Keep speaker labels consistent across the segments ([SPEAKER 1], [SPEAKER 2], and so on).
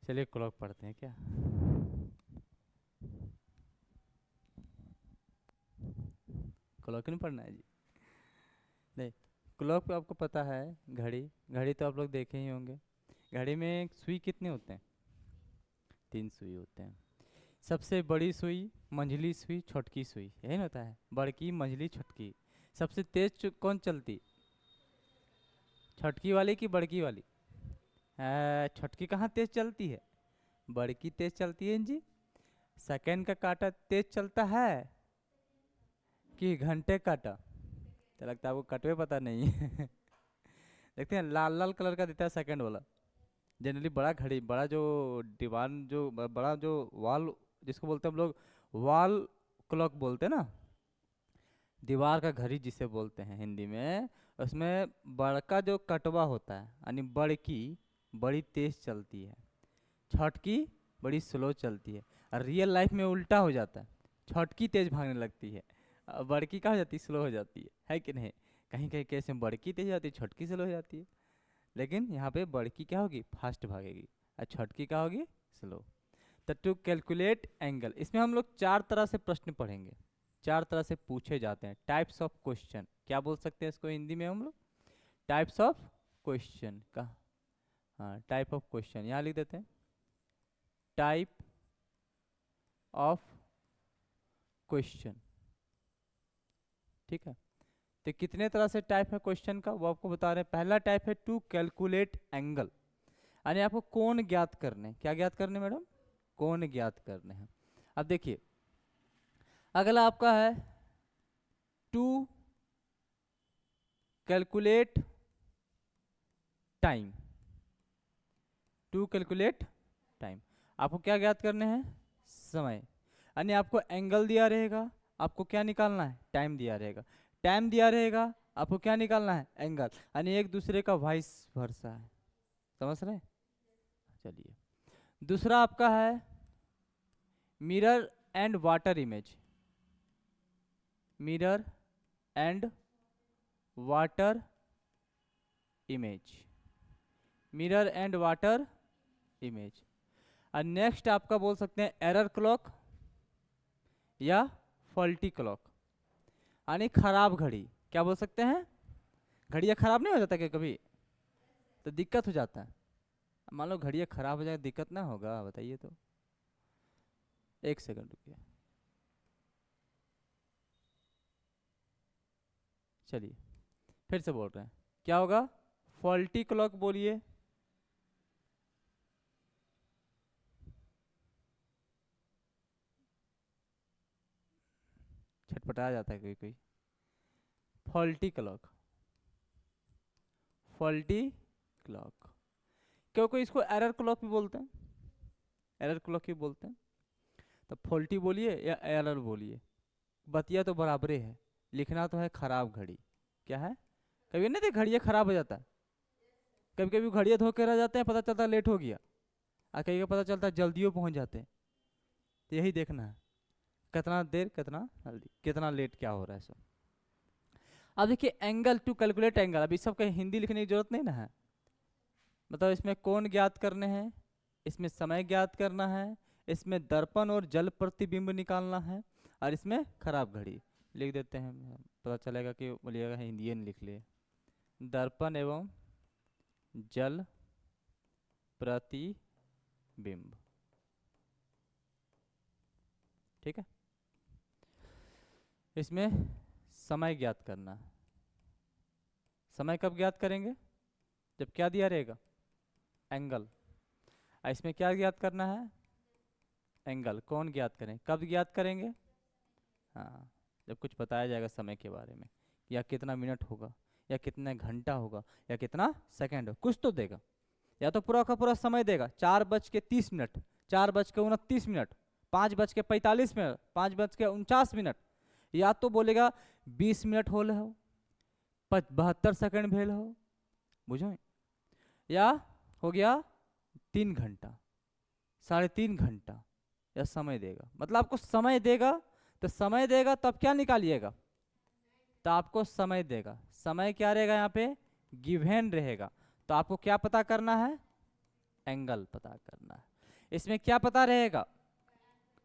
[SPEAKER 1] चलिए क्लॉक पढ़ते हैं क्या। क्लॉक नहीं पढ़ना है जी। नहीं, क्लॉक पे आपको पता है घड़ी, घड़ी तो आप लोग देखे ही होंगे। घड़ी में सुई कितने होते हैं? 3 सुई होते हैं। सबसे बड़ी सुई, मंझली सुई, छोटकी सुई, यही ना होता है, बड़की मंझली छोटकी। सबसे तेज कौन चलती? छोटकी वाली कि बड़की वाली? छोटकी कहाँ तेज चलती है? बड़की तेज चलती है जी। सेकंड का कांटा तेज चलता है कि घंटे कांटा? तो लगता है आपको कटवे पता नहीं है। देखते हैं लाल लाल कलर का देता है सेकंड वाला। जनरली बड़ा घड़ी, बड़ा जो दीवान, जो बड़ा जो वॉल, जिसको बोलते हैं हम लोग वॉल क्लॉक बोलते हैं ना, दीवार का घड़ी जिसे बोलते हैं हिंदी में, उसमें बड़का जो कटवा होता है यानी बड़की बड़ी तेज चलती है, छटकी बड़ी स्लो चलती है। और रियल लाइफ में उल्टा हो जाता है, छटकी तेज भागने लगती है, बड़की क्या हो जाती है? स्लो हो जाती है कि नहीं? कहीं कहीं केस में बड़की तेज हो जाती है, छटकी स्लो हो जाती है। लेकिन यहाँ पे बड़की क्या होगी? फास्ट भागेगी, और छटकी क्या होगी? स्लो। तो टू कैलकुलेट एंगल, इसमें हम लोग 4 तरह से प्रश्न पढ़ेंगे, 4 तरह से पूछे जाते हैं। टाइप्स ऑफ क्वेश्चन, क्या बोल सकते हैं इसको हिंदी में हम लोग? टाइप्स ऑफ क्वेश्चन का, हाँ टाइप ऑफ क्वेश्चन यहाँ लिख देते हैं, टाइप ऑफ क्वेश्चन। ठीक है, तो कितने तरह से टाइप है क्वेश्चन का वो आपको बता रहे हैं। पहला टाइप है टू कैलकुलेट एंगल, यानी आपको कोण ज्ञात करने। क्या ज्ञात करने मैडम? कोण ज्ञात करने हैं। अब देखिए, अगला आपका है to calculate time. To calculate time, आपको क्या ज्ञात करने हैं? समय। यानी आपको एंगल दिया रहेगा, आपको क्या निकालना है? टाइम दिया रहेगा। टाइम दिया रहेगा, आपको क्या निकालना है? एंगल। यानी एक दूसरे का वाइस वर्सा है, समझ रहे हैं? चलिए, दूसरा आपका है mirror and water image. Mirror and water image, mirror and water image. और नेक्स्ट आपका बोल सकते हैं एरर क्लॉक या फॉल्टी क्लॉक, यानी खराब घड़ी। क्या बोल सकते हैं? घड़ियाँ खराब नहीं हो जाता क्या कभी? तो दिक्कत हो जाता है। मान लो घड़ियाँ खराब हो जाए, दिक्कत ना होगा? बताइए तो। एक सेकंड रुकिए, चलिए फिर से बोल रहे हैं, क्या होगा? फॉल्टी क्लॉक बोलिए। छटपटाया जाता है कोई कोई। Faulty clock, faulty clock. क्यों कोई इसको एरर क्लॉक भी बोलते हैं, एरर क्लॉक ही बोलते हैं। तो फॉल्टी बोलिए या एरर बोलिए, बतिया तो बराबरे है, लिखना तो है खराब घड़ी। क्या है? कभी नहीं थे घड़ियाँ खराब हो जाता है, कभी कभी घड़ियाँ धो के रह जाते हैं, पता चलता है लेट हो गया, और कहीं का पता चलता है जल्दियों पहुंच जाते हैं। तो यही देखना है, कितना देर कितना जल्दी, कितना लेट क्या हो रहा है सब। अब देखिए एंगल, टू कैलकुलेट एंगल, अभी सब कहीं हिंदी लिखने की जरूरत नहीं ना है। मतलब इसमें कोण ज्ञात करने हैं, इसमें समय ज्ञात करना है, इसमें दर्पण और जल प्रतिबिंब निकालना है, और इसमें खराब घड़ी। लिख देते हैं, पता चलेगा कि बोलिएगा हिंदी नहीं लिख लिए। दर्पण एवं जल प्रतिबिंब। ठीक है, इसमें समय ज्ञात करना है। समय कब ज्ञात करेंगे? जब क्या दिया रहेगा? एंगल। इसमें क्या ज्ञात करना है? एंगल। कौन ज्ञात करें? कब ज्ञात करेंगे? हाँ, जब कुछ बताया जाएगा समय के बारे में, या कितना मिनट होगा, या कितना घंटा होगा, या कितना सेकंड हो, कुछ तो देगा। या तो पूरा का पूरा समय देगा, 4:30, 4:29, 5:45, 5:49, या तो बोलेगा 20 मिनट होल हो, 72 सेकंड भेल हो, बुझो, या हो गया 3 घंटा, 3.5 घंटा, या समय देगा। मतलब आपको समय देगा, तो समय देगा तो आप क्या निकालिएगा? तो आपको समय देगा, समय क्या रहेगा यहाँ पे? गिवन रहेगा। तो आपको क्या पता करना है? एंगल पता करना है। इसमें क्या पता रहेगा?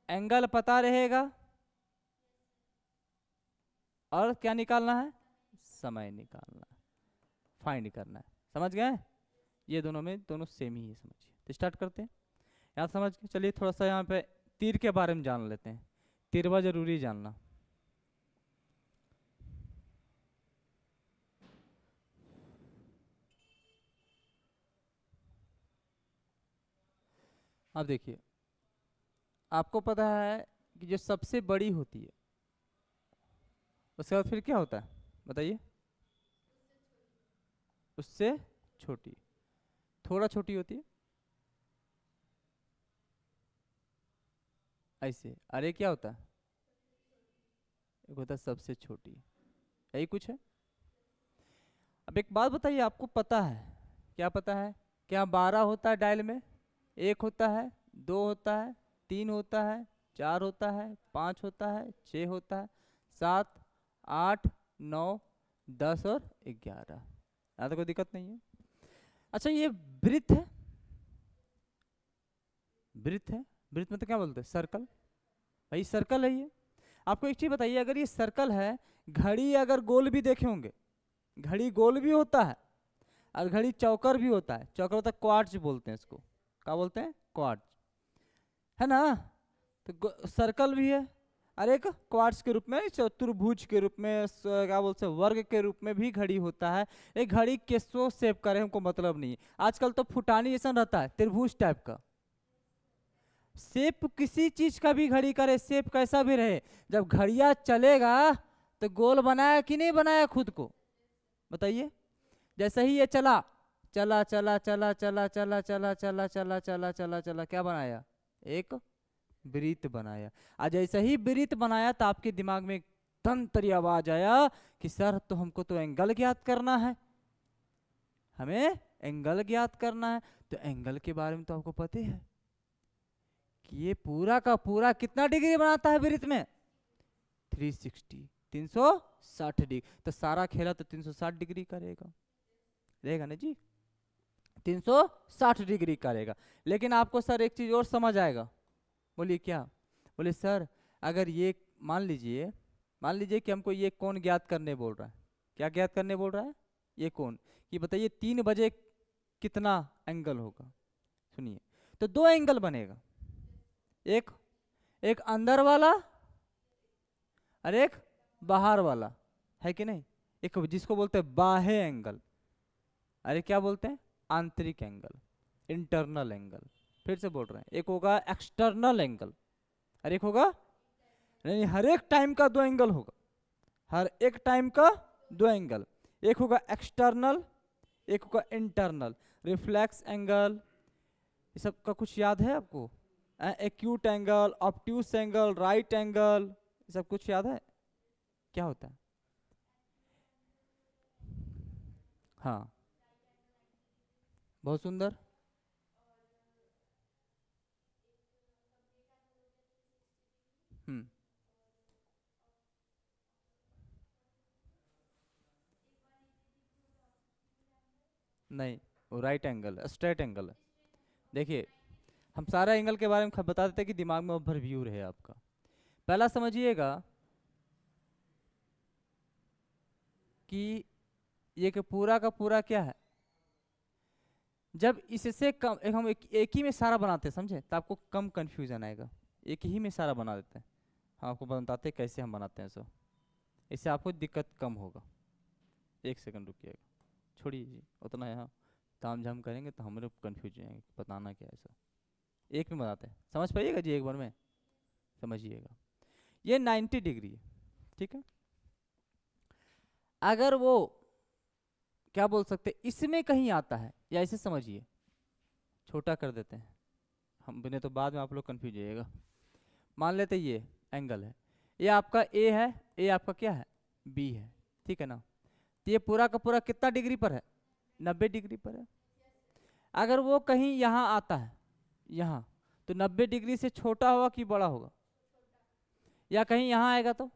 [SPEAKER 1] एंगल पता रहेगा, और क्या निकालना है? समय निकालना है, फाइंड करना है। समझ गए? ये दोनों में दोनों सेम ही है, समझिए। तो स्टार्ट करते हैं यहाँ समझ के। चलिए थोड़ा सा यहाँ पे तीर के बारे में जान लेते हैं। तीरवा जरूरी जानना। अब देखिए, आपको पता है कि जो सबसे बड़ी होती है उसके बाद फिर क्या होता है, बताइए? उससे छोटी, थोड़ा छोटी होती है, ऐसे। अरे क्या होता है? एक होता है सबसे छोटी, यही कुछ है। अब एक बात बताइए, आपको पता है, क्या पता है? क्या 12 होता है डायल में? 1 होता है, 2 होता है, 3 होता है, 4 होता है, 5 होता है, 6 होता है, 7, 8, 9, 10 और 11। यहाँ तो कोई दिक्कत नहीं है। अच्छा, ये वृत्त है, वृत्त है। वृत्त मतलब क्या बोलते हैं? सर्कल। भाई सर्कल है ये। आपको एक चीज बताइए, अगर ये सर्कल है, घड़ी अगर गोल भी देखे होंगे, घड़ी गोल भी होता है और घड़ी चौकर भी होता है। चौकर होता है क्वार्ट्ज बोलते हैं इसको। क्या बोलते हैं? क्वार्ट्ज, है ना? तो सर्कल भी है, और एक क्वार्ट्ज के रूप में, चतुर्भुज के रूप में, क्या बोलते हैं, वर्ग के रूप में भी घड़ी होता है। एक घड़ी किसको शेप करे हमको मतलब नहीं है। आजकल तो फुटानी जैसा रहता है, त्रिभुज टाइप का शेप। किसी चीज का भी घड़ी करे, शेप कैसा भी रहे, जब घड़िया चलेगा तो गोल बनाया कि नहीं बनाया खुद को, बताइए? जैसे ही ये चला चला चला चला चला चला चला चला चला चला चला चला, क्या बनाया? एक वृत्त बनाया। आज जैसे ही वृत्त बनाया तो आपके दिमाग में एक तंत्री आवाज आया कि सर, तो हमको तो एंगल ज्ञात करना है, हमें एंगल ज्ञात करना है। तो एंगल के बारे में तो आपको पता है कि ये पूरा का पूरा कितना डिग्री बनाता है वृत्त में? 360, 360 डिग्री। तो सारा खेला तो 360 डिग्री करेगा, रहेगा ना जी? 360 डिग्री करेगा। लेकिन आपको सर एक चीज और समझ आएगा। बोलिए क्या? बोले सर, अगर ये मान लीजिए कि हमको ये कोण ज्ञात करने बोल रहा है। क्या ज्ञात करने बोल रहा है? ये कोण। कि बताइए 3 बजे कितना एंगल होगा? सुनिए, तो 2 एंगल बनेगा, एक अंदर वाला और एक बाहर वाला, है कि नहीं? एक जिसको बोलते हैं बाह्य एंगल, अरे क्या बोलते हैं? आंतरिक एंगल, इंटरनल एंगल। फिर से बोल रहे हैं, एक होगा एक्सटर्नल एंगल और एक होगा, नहीं, हर एक टाइम का 2 एंगल होगा, हर एक टाइम का 2 एंगल। एक होगा एक्सटर्नल, एक होगा इंटरनल। रिफ्लेक्स एंगल, ये सब का कुछ याद है आपको? Acute angle, obtuse angle, right angle, ये सब कुछ याद है? क्या होता है? हाँ, बहुत सुंदर। हम्म, नहीं, वो राइट एंगल है, स्ट्रेट एंगल है। देखिए, हम सारा एंगल के बारे में बता देते हैं कि दिमाग में ओवरव्यू रहे आपका। पहला समझिएगा कि ये कि पूरा का पूरा क्या है, जब इससे कम हम एक ही में सारा बनाते हैं, समझे? तो आपको कम कंफ्यूजन आएगा। एक ही में सारा बना देते हैं, हम आपको बताते हैं कैसे हम बनाते हैं सो, इससे आपको दिक्कत कम होगा। 1 सेकंड रुकिएगा, छोड़िए जी उतना। यहाँ ताम झाम करेंगे तो हमारे कंफ्यूज हो जाएंगे, बताना क्या है सो। एक में बताते हैं, समझ पाइएगा जी, एक बार में समझिएगा। ये 90 डिग्री है, ठीक है? अगर वो, क्या बोल सकते, इसमें कहीं आता है, या इसे समझिए, छोटा कर देते हैं हम, बने तो बाद में आप लोग कंफ्यूज होइएगा। मान लेते ये एंगल है, ये आपका ए है, ये आपका क्या है? बी है, ठीक है ना? तो ये पूरा का पूरा कितना डिग्री पर है? 90 डिग्री पर है। अगर वो कहीं यहाँ आता है, यहाँ, तो 90 डिग्री से छोटा होगा कि बड़ा होगा? या कहीं यहाँ आएगा तो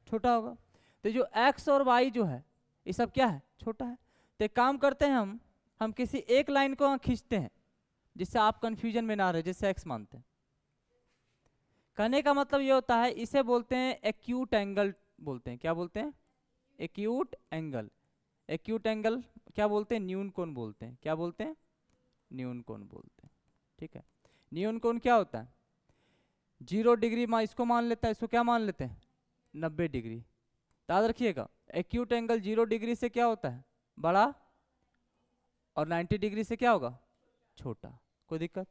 [SPEAKER 1] छोटा होगा। तो जो एक्स और वाई जो है, ये सब क्या है? छोटा है। तो एक काम करते हैं, हम किसी एक लाइन को खींचते हैं, जिससे आप कंफ्यूजन में ना रहे, जिससे एक्स मानते हैं। कहने का मतलब ये होता है, इसे बोलते हैं एक्यूट एंगल बोलते हैं। क्या बोलते हैं? Acute angle. एक्यूट एंगल क्या बोलते हैं? न्यून कोण बोलते हैं। क्या बोलते हैं? न्यून कोण बोलते हैं। ठीक है, न्यून कोण क्या होता है? 0 डिग्री इसको मान लेता है, इसको क्या मान लेते हैं? 90 डिग्री। याद रखिएगा, एक्यूट एंगल 0 डिग्री से क्या होता है? बड़ा, और 90 डिग्री से क्या होगा? छोटा। कोई दिक्कत?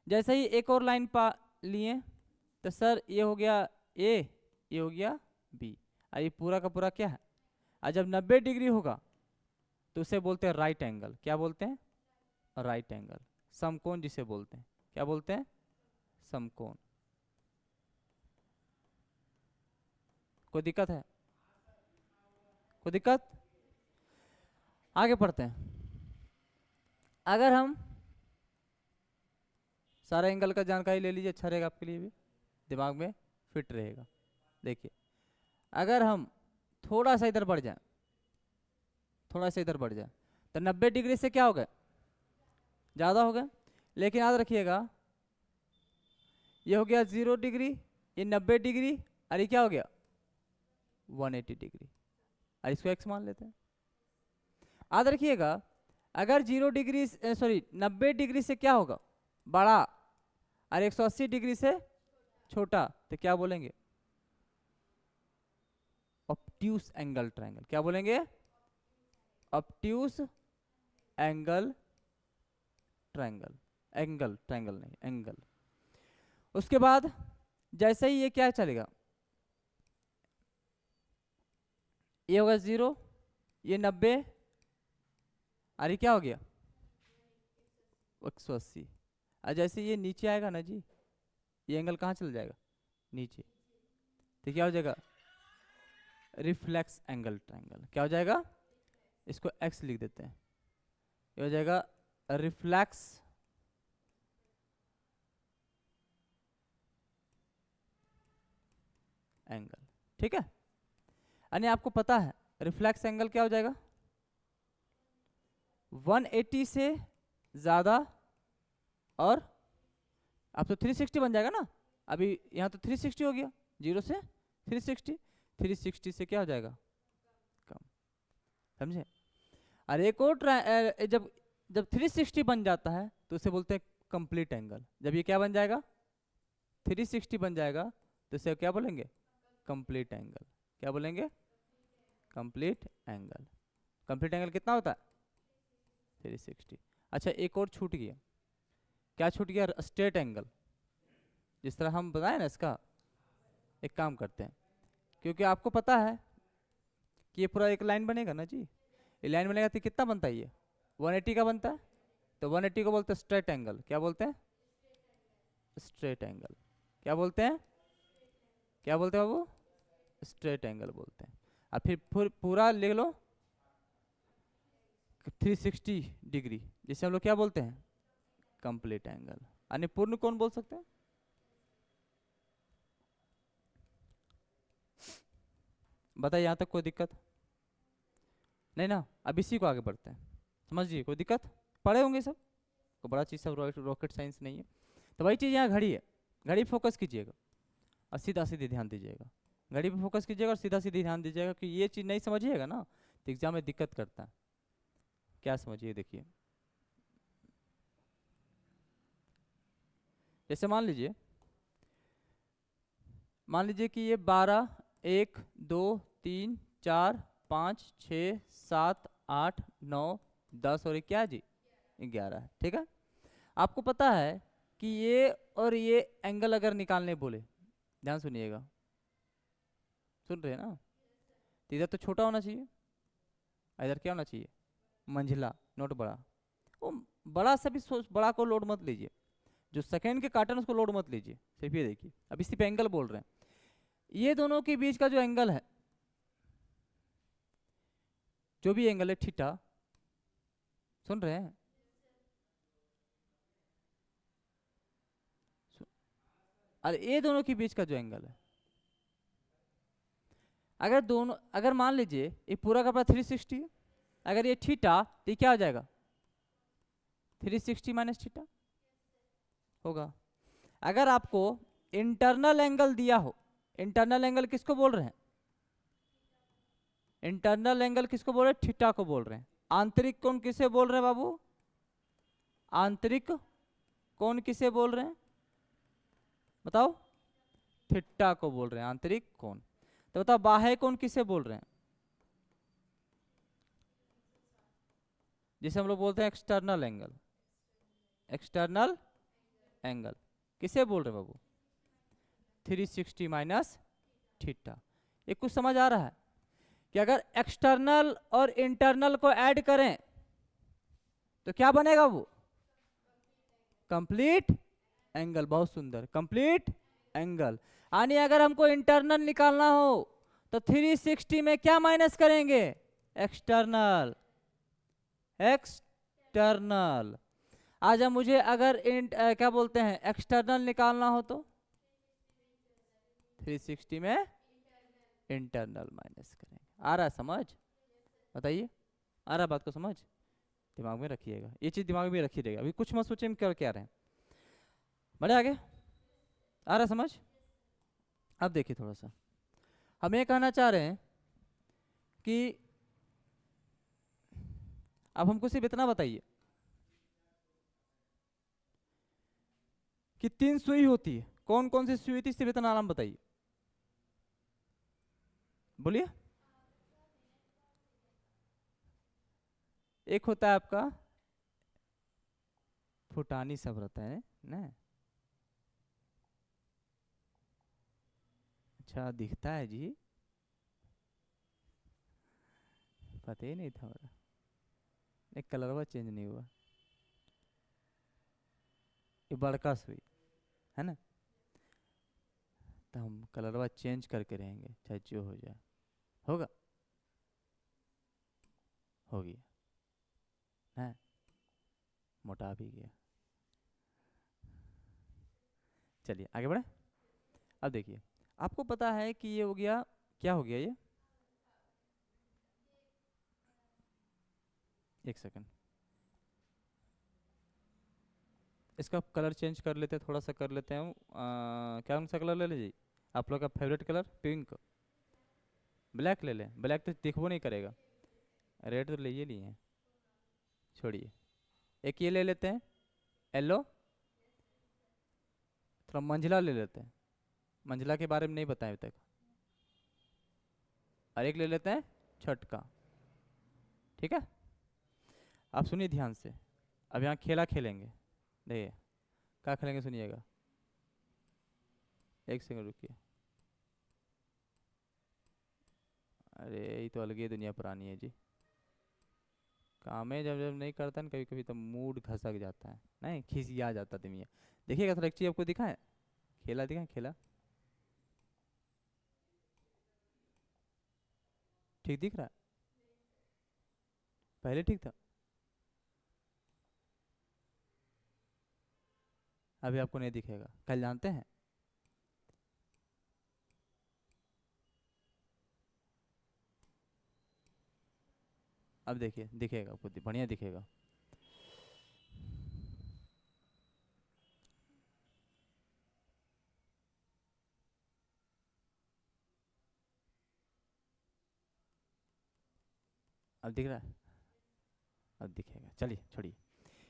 [SPEAKER 1] जैसे ही एक और लाइन पा लिए तो सर ये हो गया ए, ये हो गया बी, और ये पूरा का पूरा क्या है? और जब 90 डिग्री होगा तो उसे बोलते हैं राइट एंगल। क्या बोलते हैं? Right angle. समकोण जिसे बोलते हैं। क्या बोलते हैं? समकोण। कोई दिक्कत है? कोई दिक्कत? आगे पढ़ते हैं। अगर हम सारा एंगल का जानकारी ले लीजिए, अच्छा रहेगा आपके लिए भी, दिमाग में फिट रहेगा। देखिए, अगर हम थोड़ा सा इधर बढ़ जाए, थोड़ा सा इधर बढ़ जाए, तो 90 डिग्री से क्या हो गया? ज़्यादा हो गया। लेकिन याद रखिएगा, ये हो गया 0 डिग्री, ये 90 डिग्री, और ये क्या हो गया? 180 डिग्री। और इसको एक्स मान लेते हैं। याद रखिएगा, अगर 0 डिग्री सॉरी 90 डिग्री से क्या होगा? बड़ा, और 180 डिग्री से छोटा, तो क्या बोलेंगे? Obtuse angle triangle. क्या बोलेंगे? Obtuse angle triangle. Angle triangle नहीं, एंगल। उसके बाद जैसे ही ये क्या चलेगा, ये होगा 0, ये 90, और ये क्या हो गया? 180। और जैसे ये नीचे आएगा ना जी, ये एंगल कहाँ चल जाएगा? नीचे। तो क्या हो जाएगा? Reflex angle triangle. क्या हो जाएगा? इसको एक्स लिख देते हैं, ये हो जाएगा रिफ्लेक्स एंगल। ठीक है, यानी आपको पता है रिफ्लेक्स एंगल क्या हो जाएगा? 180 से ज्यादा, और अब तो 360 बन जाएगा ना। अभी यहाँ तो 360 हो गया, 0 से 360, 360 से क्या हो जाएगा? कम। समझे? और एक और जब जब 360 बन जाता है तो उसे बोलते हैं कंप्लीट एंगल। जब ये क्या बन जाएगा? 360 बन जाएगा तो इसे क्या बोलेंगे? Complete angle. क्या बोलेंगे? Complete angle. कंप्लीट एंगल कितना होता है? 360। अच्छा, एक और छूट गया। क्या छूट गया? Straight angle. जिस तरह हम बताए ना इसका, एक काम करते हैं, क्योंकि आपको पता है कि ये पूरा एक लाइन बनेगा ना जी, ये लाइन बनेगा तो कितना बनता है? ये 180 का बनता है। तो 180 को बोलते हैं स्ट्रेट एंगल। क्या बोलते हैं? Straight angle. क्या बोलते हैं? क्या बोलते हैं बाबू? स्ट्रेट एंगल बोलते हैं। और फिर पूरा लिख लो 360 डिग्री, जिसे हम लोग क्या बोलते हैं? Complete angle. यानी पूर्ण कोण बोल सकते हैं। बताइए, यहां तक कोई दिक्कत नहीं ना? अब इसी को आगे बढ़ते हैं, समझिए। कोई दिक्कत? पढ़े होंगे सब को, बड़ा चीज सब रॉकेट साइंस नहीं है। तो वही चीज यहाँ घड़ी है, घड़ी फोकस कीजिएगा और सीधा सीधे ध्यान दीजिएगा। घड़ी पे फोकस कीजिएगा और सीधा सीधे ध्यान दीजिएगा, कि ये चीज नहीं समझिएगा ना तो एग्जाम में दिक्कत करता है। क्या समझिए, देखिए, जैसे मान लीजिए कि ये 12, 1, 2, 3, 4, 5, 6, 7, 8, 9, 10 और ये क्या है जी? 11 है। ठीक है, आपको पता है कि ये और ये एंगल अगर निकालने बोले, ध्यान सुनिएगा, सुन रहे हैं ना? तो इधर तो छोटा होना चाहिए, इधर क्या होना चाहिए? मंझला, नोट बड़ा। वो बड़ा से भी बड़ा को लोड मत लीजिए, जो सेकंड के काटन उसको लोड मत लीजिए, सिर्फ ये देखिए। अब इसी पे एंगल बोल रहे हैं, ये दोनों के बीच का जो एंगल है, जो भी एंगल है थीटा, सुन रहे हैं? अरे ये दोनों के बीच का जो एंगल है, अगर मान लीजिए ये पूरा का पूरा 360 है, अगर ये थीटा तो ये क्या हो जाएगा? 360 माइनस थीटा होगा। अगर आपको इंटरनल एंगल दिया हो, इंटरनल एंगल किसको बोल रहे हैं? इंटरनल एंगल किसको बोल रहे हैं? थीटा को बोल रहे हैं। आंतरिक कोण किसे बोल रहे हैं बाबू? आंतरिक कोण किसे बोल रहे हैं बताओ? थीटा को बोल रहे हैं आंतरिक कोण। तो बताओ बाह्य कोण किसे बोल रहे हैं? जिसे हम लोग बोलते हैं एक्सटर्नल एंगल। एक्सटर्नल एंगल किसे बोल रहे हैं बाबू? 360 माइनस थीटा। ये कुछ समझ आ रहा है कि अगर एक्सटर्नल और इंटरनल को ऐड करें तो क्या बनेगा वो? Complete angle. बहुत सुंदर, कंप्लीट एंगल। यानी अगर हमको इंटरनल निकालना हो तो 360 में क्या माइनस करेंगे? एक्सटर्नल। एक्सटर्नल। आज हम मुझे अगर क्या बोलते हैं एक्सटर्नल निकालना हो तो 360 में इंटरनल माइनस करेंगे। आ रहा है समझ? बताइए, आ रहा है बात को समझ? दिमाग में रखिएगा, ये चीज दिमाग में रखी रहेगा। अभी कुछ मत सोचिए हम क्या क्या रहे हैं। बढ़े आगे? आ रहा समझ? अब देखिए थोड़ा सा हम ये कहना चाह रहे हैं कि अब हमको सिर्फ इतना बताइए कि 3 सुई होती है, कौन कौन सी सुई होती है? सिर्फ इतना नाम बताइए, बोलिए। एक होता है आपका फुटानी सब रहता है ना। अच्छा दिखता है जी, पता ही नहीं था मेरा। एक कलरवा चेंज नहीं हुआ। ये बड़का सुई है ना, तो हम कलरवा चेंज करके रहेंगे चाहे जो हो जाए। होगा? हो गया है, मोटा भी गया। चलिए आगे बढ़े। अब देखिए आपको पता है कि ये हो गया, क्या हो गया ये? एक सेकंड, इसका कलर चेंज कर लेते हैं, थोड़ा सा कर लेते हैं। क्या कौन सा कलर ले लीजिए आप लोग का फेवरेट कलर? पिंक। ब्लैक ले लें? ब्लैक तो दिखबो नहीं करेगा। रेड तो ले ही लिए हैं, छोड़िए। एक ये ले लेते हैं येलो, थोड़ा मंझला ले लेते हैं, मंझला के बारे में नहीं बताया अभी तक। और एक ले लेते हैं छटका, ठीक है? आप सुनिए ध्यान से, अब यहाँ खेला खेलेंगे। देखिए क्या खेलेंगे, सुनिएगा। एक सेकंड रुकिए। अरे ये तो अलग ही दुनिया पुरानी है जी। काम है जब जब नहीं करता ना, कभी कभी तो मूड खसक जाता है, नहीं खिसिया जाता दुनिया। देखिएगा थोड़ा एक चीज आपको दिखाएं, खेला दिखाएं, खेला ठीक दिख रहा है? पहले ठीक था, अभी आपको नहीं दिखेगा, कल जानते हैं। अब देखिए दिखेगा आपको, बढ़िया दिखेगा। अब दिख रहा है? अब दिखेगा, चलिए छोड़िए।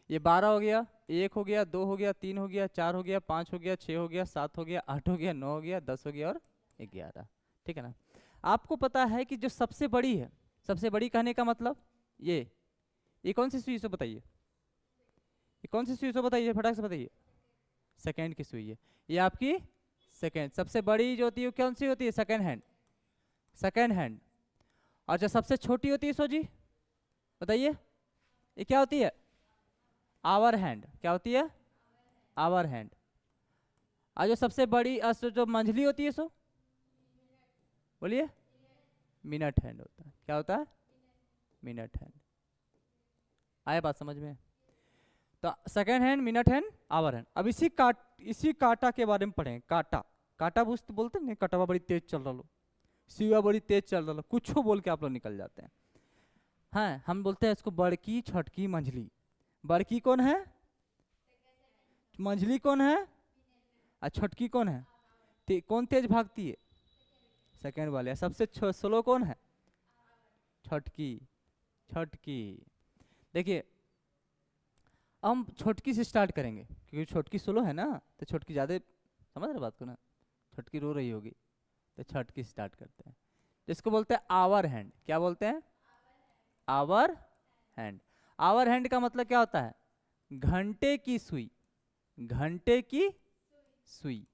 [SPEAKER 1] ये 12 हो गया, 1 हो गया, 2 हो गया, 3 हो गया, 4 हो गया, 5 हो गया, 6 हो गया, 7 हो गया, 8 हो गया, 9 हो गया, 10 हो गया और 11। ठीक है ना? आपको पता है कि जो सबसे बड़ी है, सबसे बड़ी कहने का मतलब ये कौन सी सुई से बताइए? ये कौन सी सुई से बताइए, फटाक से बताइए। सेकेंड की सुई है ये आपकी। सेकेंड सबसे बड़ी जो होती है कौन सी होती है? Second hand. Second hand. और जो सबसे छोटी होती है सो जी बताइए, ये क्या होती है? Hour hand. क्या होती है? Hour hand. और जो सबसे बड़ी जो मंझली होती है सो बोलिए? मिनट हैंड होता है। क्या होता है? Minute hand. आए बात समझ में? तो second hand, minute hand, hour hand. अब इसी काटा के बारे में पढ़ें। काटा, काटा बोलते नहीं, कटवा बड़ी तेज चल रहा लो, सिवा बड़ी तेज चल रहा लो, कुछ बोल के आप लोग निकल जाते हैं। हाँ हम बोलते हैं इसको बड़की छटकी मंझली। बड़की कौन है, मंझली कौन है, और छोटकी कौन है। कौन तेज भागती है, सेकंड वाले। सबसे स्लो कौन है, छोटकी। छोटकी देखिए हम छोटकी से स्टार्ट करेंगे क्योंकि छोटकी स्लो है ना, तो छोटकी ज़्यादा, समझ रहे बात को ना, छोटकी रो रही होगी तो छोटकी स्टार्ट करते हैं। जिसको बोलते हैं आवर हैंड। क्या बोलते हैं, आवर हैंड। आवर हैंड का मतलब क्या होता है, घंटे की सुई। घंटे की सुई,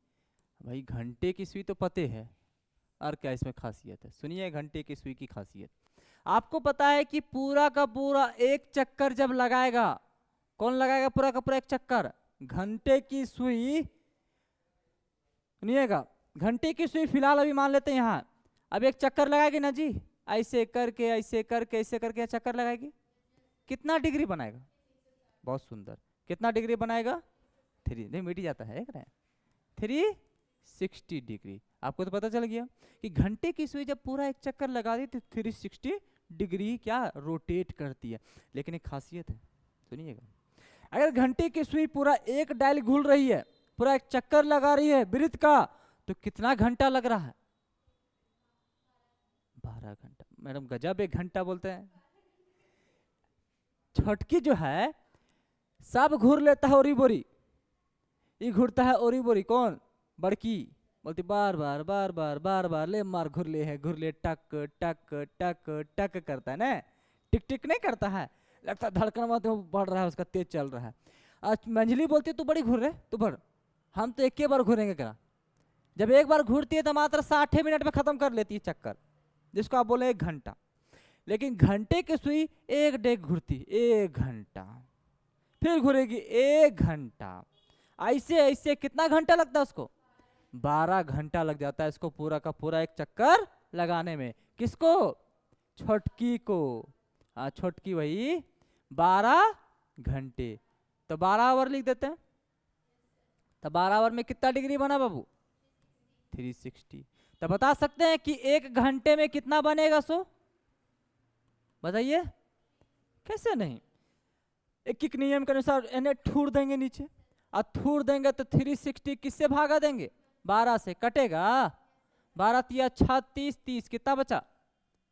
[SPEAKER 1] भाई घंटे की सुई तो पते है, और क्या इसमें खासियत है, सुनिए घंटे की सुई की खासियत। आपको पता है कि पूरा का पूरा एक चक्कर जब लगाएगा, कौन लगाएगा पूरा का पूरा एक चक्कर, घंटे की सुई। सुनिएगा, घंटे की सुई फिलहाल अभी मान लेते हैं यहाँ, अब एक चक्कर लगाएगी ना जी, ऐसे करके ऐसे करके ऐसे करके चक्कर लगाएगी, कितना डिग्री बनाएगा, बहुत सुंदर, कितना डिग्री बनाएगा, 3, नहीं मिट जाता है 360 डिग्री। आपको तो पता चल गया कि घंटे की सुई जब पूरा एक चक्कर लगा दी तो 360 डिग्री क्या रोटेट करती है। लेकिन एक खासियत है, सुनिएगा, अगर घंटे की सुई पूरा एक डायल घूम रही है, पूरा एक चक्कर लगा रही है वृत्त का, तो कितना घंटा लग रहा है, 12 घंटा। मैडम गजब, 1 घंटा बोलते हैं। छोटकी जो है सब घूर लेता है ओरी बोरी, ये घूरता है ओरी बोरी, कौन, बड़की बोलती बार बार बार बार बार बार ले मार घुर ले, टक टक टक टक करता है ना, टिक टिक नहीं करता है, लगता है धड़कन मत बढ़ रहा है उसका, तेज चल रहा है। आज मंझली बोलती है तू बड़ी घूर रहे, तू बढ़, हम तो एक ही बार घूरेंगे करा। जब एक बार घूरती है तो मात्र 60 मिनट में खत्म कर लेती है चक्कर, जिसको आप बोले 1 घंटा। लेकिन घंटे की सुई एक डेग घूरती, 1 घंटा, फिर घूरेगी 1 घंटा, ऐसे ऐसे कितना घंटा लगता है उसको, 12 घंटा लग जाता है इसको पूरा का पूरा एक चक्कर लगाने में। किसको, छोटकी को। हाँ छोटकी वही 12 घंटे, तो 12 आवर लिख देते हैं। तो 12 आवर में कितना डिग्री बना बाबू, 360। तो बता सकते हैं कि 1 घंटे में कितना बनेगा, सो बताइए, कैसे नहीं, एक नियम के अनुसार इन्हें ठूर देंगे नीचे, और ठूर देंगे तो 360 किससे भागा देंगे, 12 से, कटेगा 12 तिया 36, 30 कितना बचा,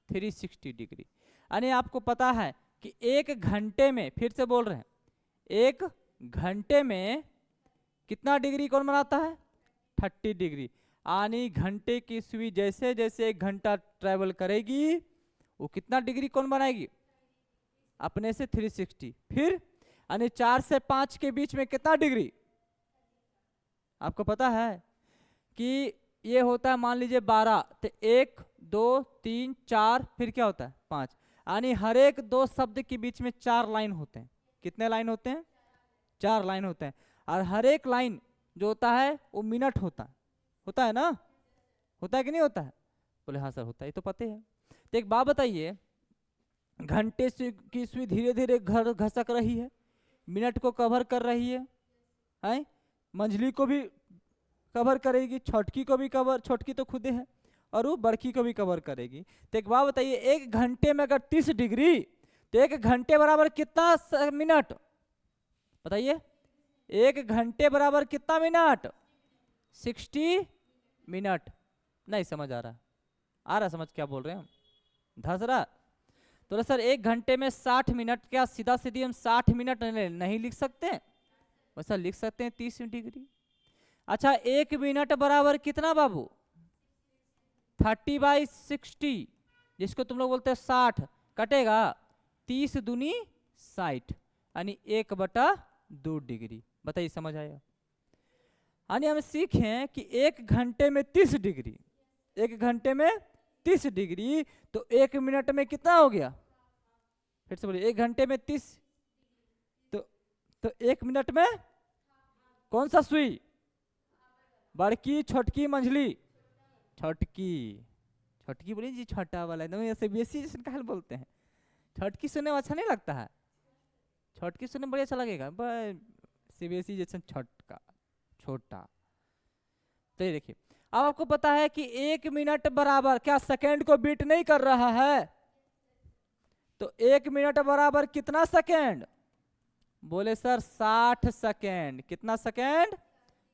[SPEAKER 1] 360 डिग्री। यानी आपको पता है कि 1 घंटे में, फिर से बोल रहे हैं, 1 घंटे में कितना डिग्री कौन बनाता है, 30 डिग्री। यानी घंटे की सुई जैसे जैसे 1 घंटा ट्रेवल करेगी वो कितना डिग्री कौन बनाएगी, अपने से 360। फिर यानी 4 से 5 के बीच में कितना डिग्री, आपको पता है कि ये होता है, मान लीजिए 12, तो 1 2 3 4, फिर क्या होता है 5, यानी हर एक 2 शब्द के बीच में 4 लाइन होते हैं। कितने लाइन होते हैं, 4 लाइन होते हैं। और हर एक लाइन जो होता है वो मिनट होता है ना, होता है कि नहीं होता है, बोले हाँ सर होता है, ये तो पता है। तो एक बात बताइए, घंटे की सुई धीरे धीरे घर घसक रही है, मिनट को कवर कर रही है, मंझली को भी कवर करेगी, छोटकी को भी कवर, छोटकी तो खुदे है, और वो बड़की को भी कवर करेगी। तो एक बात बताइए, 1 घंटे में अगर 30 डिग्री, तो 1 घंटे बराबर कितना मिनट, बताइए, 1 घंटे बराबर कितना मिनट, 60 मिनट। नहीं समझ आ रहा समझ क्या बोल रहे हैं हम, धस रहा। तो सर 1 घंटे में 60 मिनट, क्या सीधा सीधी हम 60 मिनट नहीं लिख सकते, वैसा लिख सकते हैं 30 डिग्री। अच्छा 1 मिनट बराबर कितना बाबू, 30/60, जिसको तुम लोग बोलते हैं 60, कटेगा 30 दूनी 60, यानी 1/2 डिग्री। बताइए समझ आया। यानी हम सीखें कि 1 घंटे में 30 डिग्री, 1 घंटे में 30 डिग्री, तो 1 मिनट में कितना हो गया, फिर से बोलिए, 1 घंटे में 30, तो 1 मिनट में कौन सा सुई, बड़की छोटकी मंझली, छोटकी बोलिए जी, छोटा वाला एकदम ऐसे बेसी जैसे काहे बोलते हैं, छोटकी सुनने में अच्छा नहीं लगता है, छोटकी सुनने में बड़ी अच्छा लगेगा, सीबीएसई जैसे छोटा। तो ये देखिए, अब आपको पता है कि 1 मिनट बराबर क्या सेकेंड को बीट नहीं कर रहा है, तो 1 मिनट बराबर कितना सेकेंड, बोले सर 60 सेकेंड। कितना सेकेंड?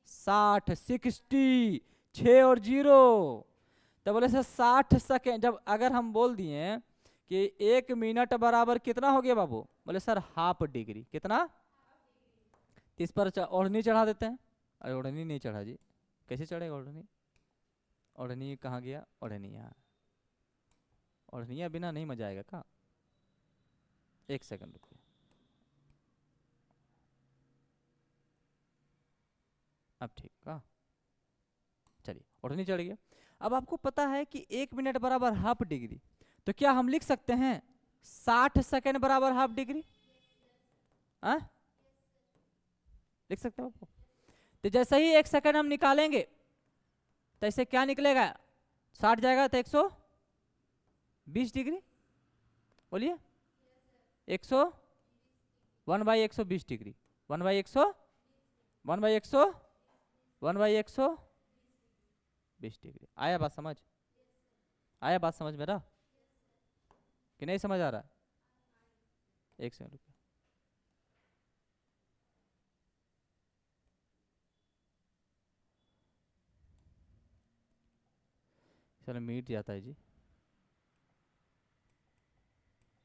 [SPEAKER 1] 60, 60, 6 और 0। तो बोले सर 60 सेकेंड, जब अगर हम बोल दिए कि 1 मिनट बराबर कितना हो गया बाबू? बोले सर हाफ डिग्री। कितना? इस पर ओढ़नी चढ़ा देते हैं। अरे ओढ़नी नहीं चढ़ा जी, कैसे चढ़ेगा ओढ़नी? ओढ़नी कहाँ गया? ओढ़नी यहाँ। ओढ़निया बिना नहीं मजा आएगा का? 1 सेकंड रुकिए। अब ठीक का? चलिए ओढ़नी चढ़ गया। अब आपको पता है कि 1 मिनट बराबर हाफ डिग्री, तो क्या हम लिख सकते हैं 60 सेकेंड बराबर हाफ डिग्री? लिख सकते हैं आपको? तो जैसे ही 1 सेकेंड हम निकालेंगे तो ऐसे क्या निकलेगा? 60 जाएगा तो 120 डिग्री। बोलिए 100 1/120 डिग्री। 1/120 डिग्री। आया बात समझ? आया बात समझ मेरा कि नहीं समझ आ रहा? 1 सेकंड रुकिए। चलो मीट जाता है जी,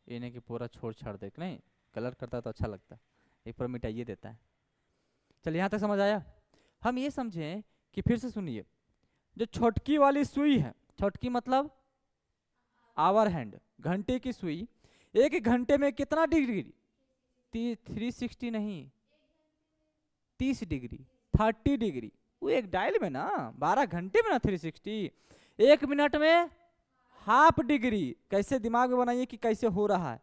[SPEAKER 1] ये नहीं कि पूरा छोड़ छाड़ दे, नहीं कलर करता है तो अच्छा लगता है, एक पूरा मिटाइए देता है। चल यहाँ तक समझ आया? हम ये समझें कि फिर से सुनिए, जो छोटकी वाली सुई है, छोटकी मतलब आवर हैंड, घंटे की सुई, 1 घंटे में कितना डिग्री? 360 नहीं, 30 डिग्री, 30 डिग्री। वो एक डायल में ना, 12 घंटे में ना 360, 1 मिनट में हाफ डिग्री। कैसे दिमाग में बनाइए कि कैसे हो रहा है,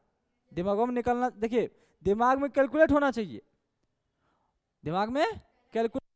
[SPEAKER 1] दिमागों में निकलना। देखिए दिमाग में कैलकुलेट होना चाहिए, दिमाग में कैलकुलेट